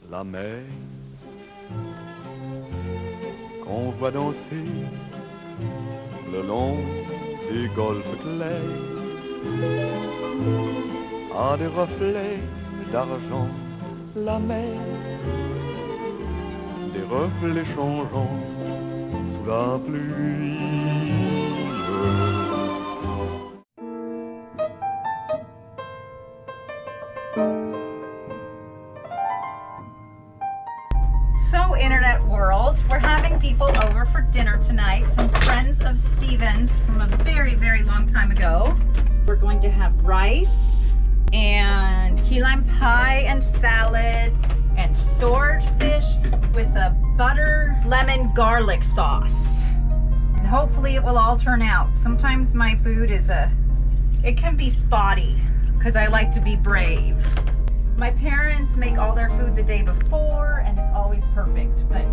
la mer qu'on voit danser le long des golfes clairs a des reflets d'argent, la mer, des reflets changeants sous la pluie. So, internet world, we're having people over for dinner tonight, some friends of Steven's from a very, very long time ago. We're going to have rice and key lime pie and salad and swordfish with a butter lemon garlic sauce. And hopefully it will all turn out. Sometimes my food it can be spotty because I like to be brave. My parents make all their food the day before and it's always perfect, but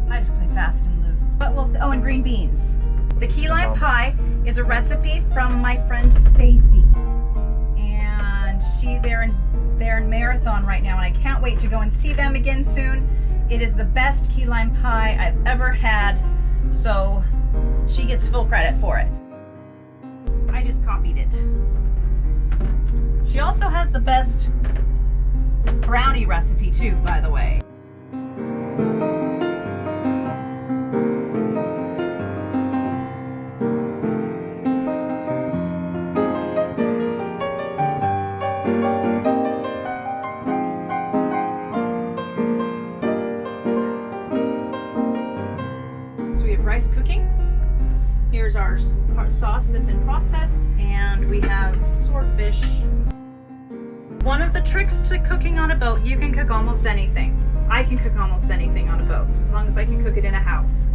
I just play fast and loose. But we'll see. Oh, and green beans. The key lime pie is a recipe from my friend Stacy. And they're in Marathon right now and I can't wait to go and see them again soon. It is the best key lime pie I've ever had, so she gets full credit for it. I just copied it. She also has the best brownie recipe too, by the way. So we have rice cooking. Here's our sauce that's in process, and we have swordfish. One of the tricks to cooking on a boat, you can cook almost anything. I can cook almost anything on a boat, as long as I can cook it in a house.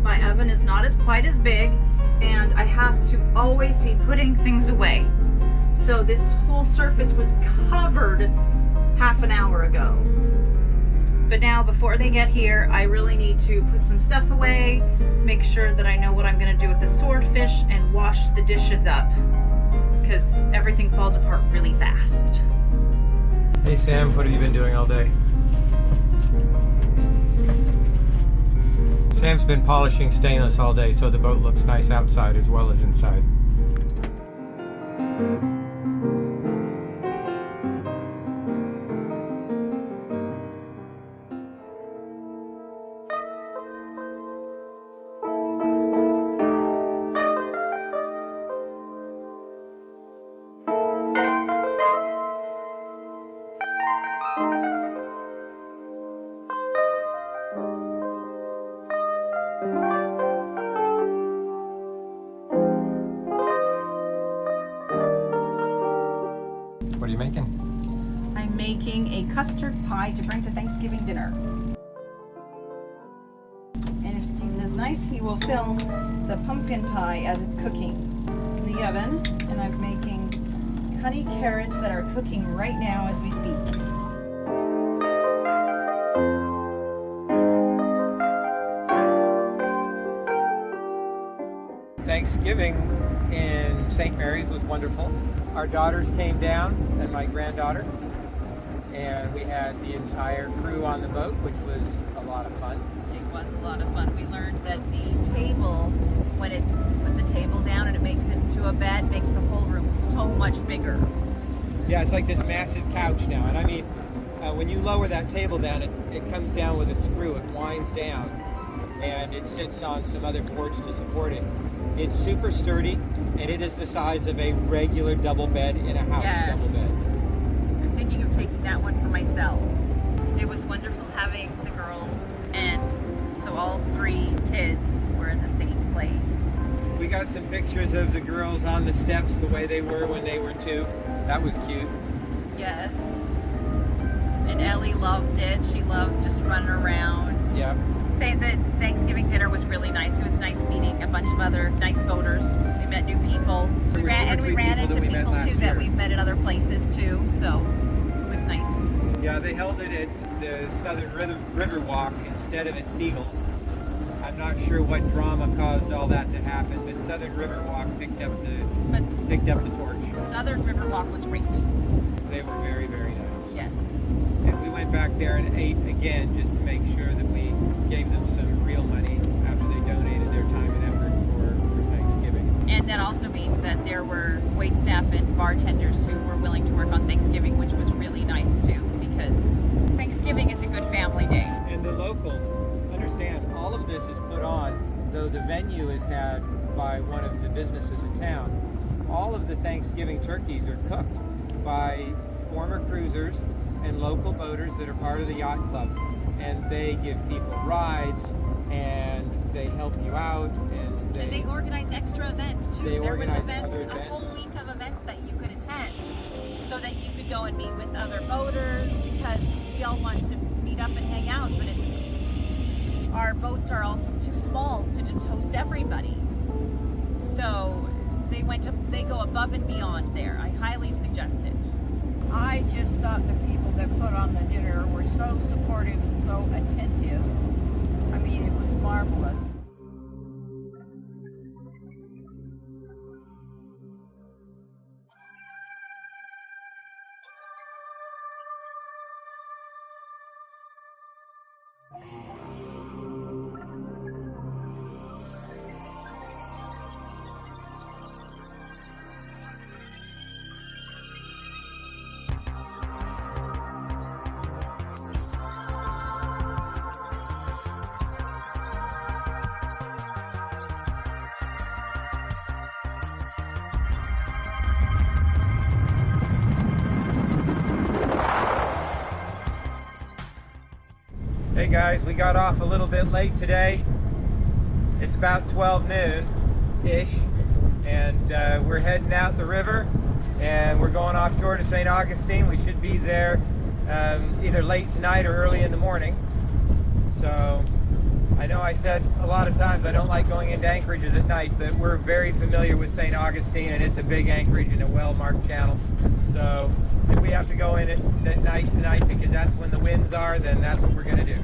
My oven is not quite as big, and I have to always be putting things away. So this whole surface was covered half an hour ago. But now, before they get here, I really need to put some stuff away, make sure that I know what I'm gonna do with the swordfish, and wash the dishes up, because everything falls apart really fast. Hey Sam, what have you been doing all day? Sam's been polishing stainless all day so the boat looks nice outside as well as inside. What are you making? I'm making a custard pie to bring to Thanksgiving dinner. And if Stephen is nice, he will film the pumpkin pie as it's cooking in the oven. And I'm making honey carrots that are cooking right now as we speak. Thanksgiving in St. Mary's was wonderful. Our daughters came down and my granddaughter, and we had the entire crew on the boat, which was a lot of fun. It was a lot of fun. We learned that the table, when it put the table down and it makes it into a bed, makes the whole room so much bigger. Yeah, it's like this massive couch now, and I mean, when you lower that table down, it comes down with a screw, it winds down, and it sits on some other boards to support it. It's super sturdy, and it is the size of a regular double bed in a house. Yes. Double bed. I'm thinking of taking that one for myself. It was wonderful having the girls, and so all three kids were in the same place. We got some pictures of the girls on the steps the way they were when they were 2. That was cute. Yes. And Ellie loved it. She loved just running around. Yeah. The Thanksgiving dinner was really nice. It was nice meeting a bunch of other nice boaters. We met new people. We ran into people too that we've met at other places too. So it was nice. Yeah, they held it at the Southern River Walk instead of at Seagulls. I'm not sure what drama caused all that to happen, but Southern River Walk picked up the torch. Southern River Walk was great. They were very, very nice. Yes. And we went went back there and ate again just to make sure that we gave them some real money after they donated their time and effort for Thanksgiving. And that also means that there were wait staff and bartenders who were willing to work on Thanksgiving, which was really nice too, because Thanksgiving is a good family day. And the locals understand all of this is put on, though the venue is had by one of the businesses in town. All of the Thanksgiving turkeys are cooked by former cruisers and local boaters that are part of the yacht club, and they give people rides and they help you out, and they organize extra events too. There was events, a whole week of events that you could attend, so that you could go and meet with other boaters, because we all want to meet up and hang out, but our boats are all too small to just host everybody. So they go above and beyond there. I highly suggest it. I just thought the people that put on the dinner were so supportive and so attentive. I mean, it was marvelous. Hey guys, we got off a little bit late today. It's about 12 noon-ish, and we're heading out the river, and we're going offshore to St. Augustine. We should be there either late tonight or early in the morning. So I know I said a lot of times I don't like going into anchorages at night, but we're very familiar with St. Augustine, and it's a big anchorage in a well-marked channel. So if we have to go in at night tonight because that's when the winds are, then that's what we're going to do.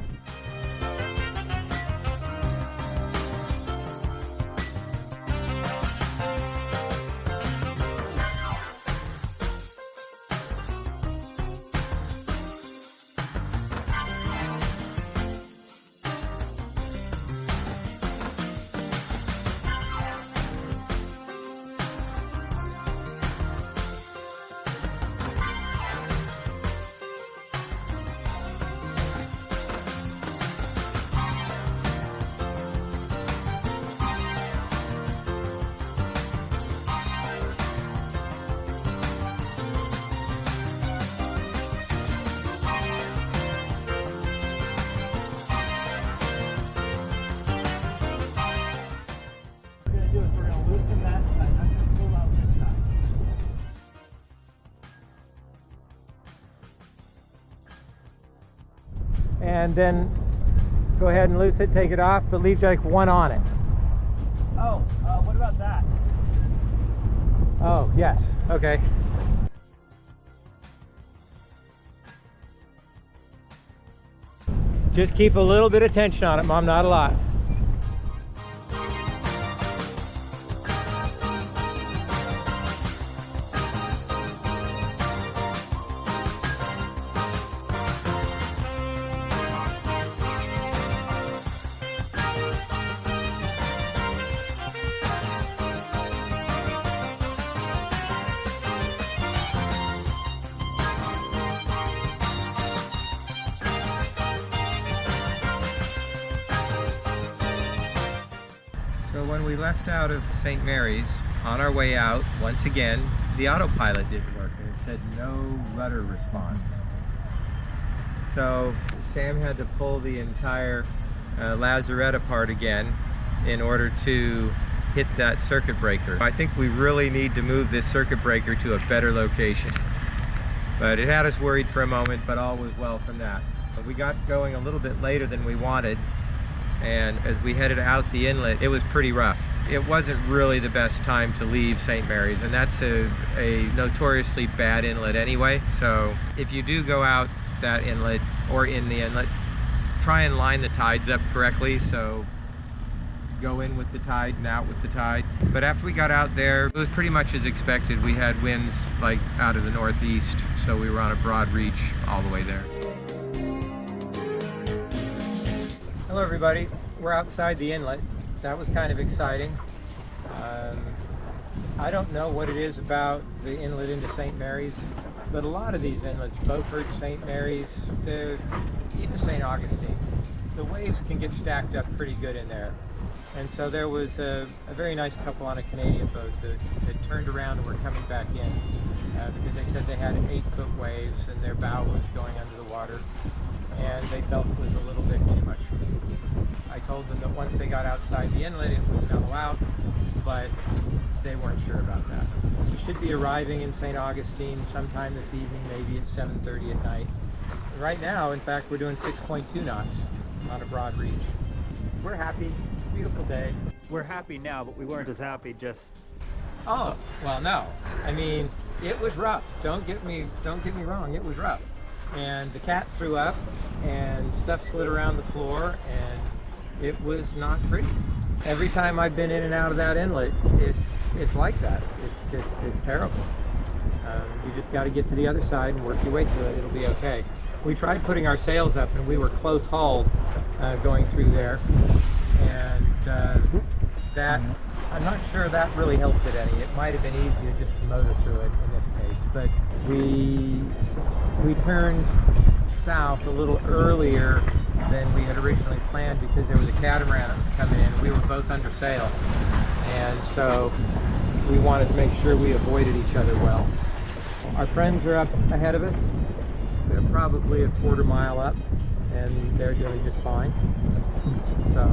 And then go ahead and loose it, take it off, but leave like one on it. Oh, what about that? Oh, yes, okay. Just keep a little bit of tension on it, Mom, not a lot. So when we left out of St. Mary's, on our way out, once again, the autopilot didn't work and it said no rudder response. So Sam had to pull the entire lazarette apart again in order to hit that circuit breaker. I think we really need to move this circuit breaker to a better location. But it had us worried for a moment, but all was well from that. But we got going a little bit later than we wanted, and as we headed out the inlet, it was pretty rough. It wasn't really the best time to leave St. Mary's, and that's a notoriously bad inlet anyway. So if you do go out that inlet or in the inlet, try and line the tides up correctly. So go in with the tide and out with the tide. But after we got out there, it was pretty much as expected. We had winds like out of the northeast, so we were on a broad reach all the way there. Hello everybody, we're outside the inlet. That was kind of exciting. I don't know what it is about the inlet into St. Mary's, but a lot of these inlets, Beaufort, St. Mary's, even St. Augustine, the waves can get stacked up pretty good in there. And so there was a very nice couple on a Canadian boat that turned around and were coming back in because they said they had 8-foot waves and their bow was going under the water, and they felt it was a little bit too much for them. I told them that once they got outside the inlet it would mellow out, but they weren't sure about that. We should be arriving in St. Augustine sometime this evening, maybe at 7:30 at night. Right now, in fact, we're doing 6.2 knots on a broad reach. We're happy. Beautiful day. We're happy now, but we weren't as happy just... Oh, well, no. I mean, it was rough. Don't get me wrong, it was rough. And the cat threw up and stuff slid around the floor and it was not pretty. Every time I've been in and out of that inlet, it's like that. It's terrible. You just got to get to the other side and work your way through it. It'll be okay. We tried putting our sails up and we were close hauled going through there, and that, I'm not sure that really helped it any. It might have been easier just to motor through it in this case, but we turned south a little earlier than we had originally planned because there was a catamaran that was coming in. We were both under sail, and so we wanted to make sure we avoided each other well. Our friends are up ahead of us. They're probably a quarter mile up, and they're doing just fine. So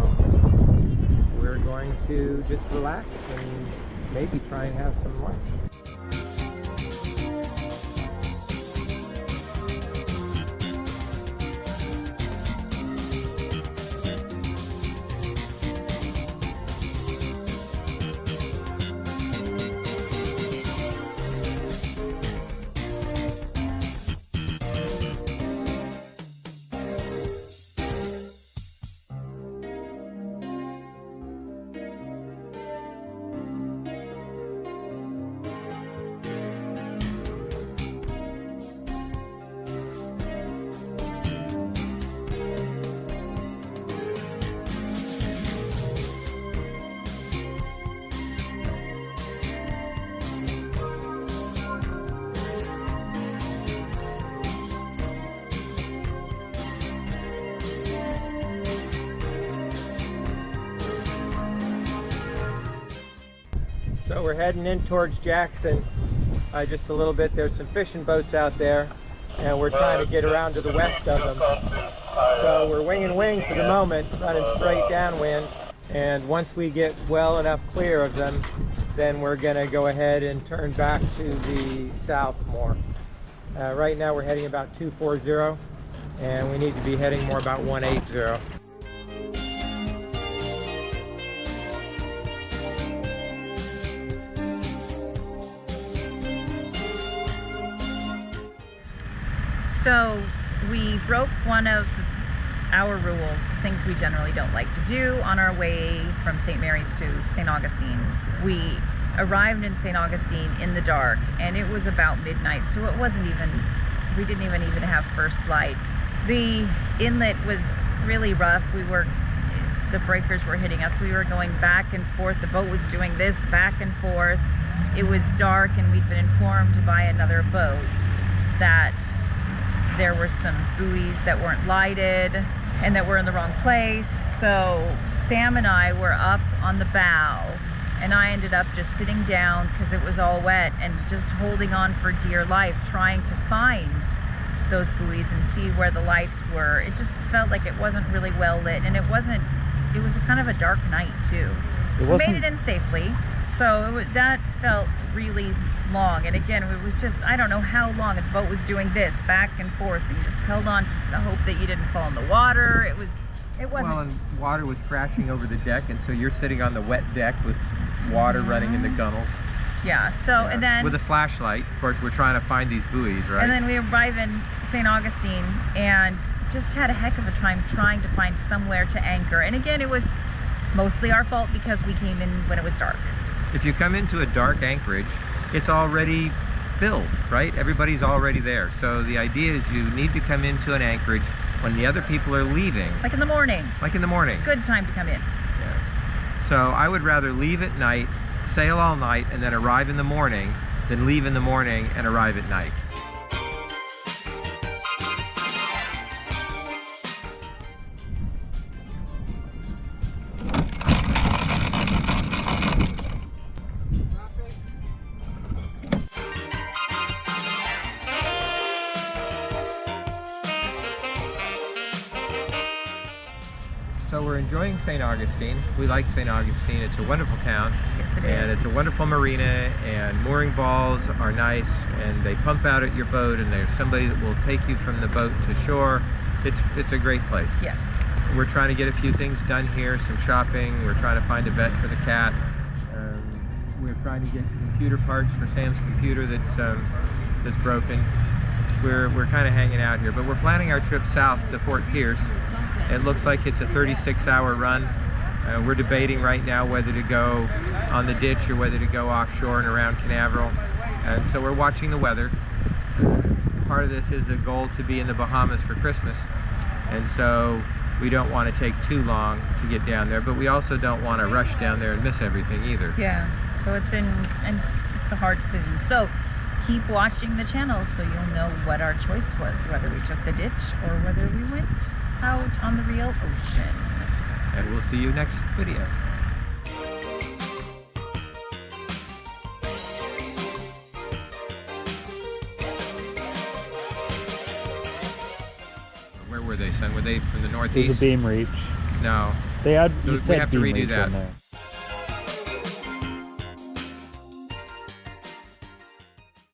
we're going to just relax and maybe try and have some lunch. So we're heading in towards Jackson just a little bit. There's some fishing boats out there, and we're trying to get around to the west of them. So we're wing and wing for the moment, running straight downwind. And once we get well enough clear of them, then we're going to go ahead and turn back to the south more. Right now we're heading about 240, and we need to be heading more about 180. So we broke one of our rules, the things we generally don't like to do on our way from St. Mary's to St. Augustine. We arrived in St. Augustine in the dark, and it was about midnight, so it wasn't even, we didn't even have first light. The inlet was really rough. The breakers were hitting us. We were going back and forth. The boat was doing this back and forth. It was dark, and we'd been informed by another boat that there were some buoys that weren't lighted and that were in the wrong place. So Sam and I were up on the bow, and I ended up just sitting down because it was all wet and just holding on for dear life, trying to find those buoys and see where the lights were. It just felt like it wasn't really well lit, and it was a kind of a dark night too. We made it in safely, so that felt really long. And again, it was just, I don't know how long the boat was doing this back and forth, and you just held on to the hope that you didn't fall in the water. It wasn't. Well, and water was crashing over the deck, and so you're sitting on the wet deck with water running in the gunnels. Yeah, so, yeah. And then... with a flashlight, of course, we're trying to find these buoys, right? And then we arrive in St. Augustine and just had a heck of a time trying to find somewhere to anchor. And again, it was mostly our fault because we came in when it was dark. If you come into a dark anchorage, it's already filled, right? Everybody's already there. So the idea is you need to come into an anchorage when the other people are leaving. Like in the morning. Like in the morning. Good time to come in. Yeah. So I would rather leave at night, sail all night, and then arrive in the morning than leave in the morning and arrive at night. So we're enjoying St. Augustine. We like St. Augustine. It's a wonderful town. Yes, it And is. it's a wonderful marina, and mooring balls are nice, and they pump out at your boat, and there's somebody that will take you from the boat to shore. It's a great place. Yes. We're trying to get a few things done here, some shopping. We're trying to find a vet for the cat. We're trying to get computer parts for Sam's computer that's broken. We're kind of hanging out here, but we're planning our trip south to Fort Pierce. It looks like it's a 36-hour run. We're debating right now whether to go on the ditch or whether to go offshore and around Canaveral. And so we're watching the weather. Part of this is a goal to be in the Bahamas for Christmas. And so we don't want to take too long to get down there, but we also don't want to rush down there and miss everything either. Yeah. So it's a hard decision. So keep watching the channel so you'll know what our choice was, whether we took the ditch or whether we went out on the real ocean. And we'll see you next video. Where were they, son? Were they from the There's northeast? a beam reach. No. They had, you We said have to beam redo reach that. on there.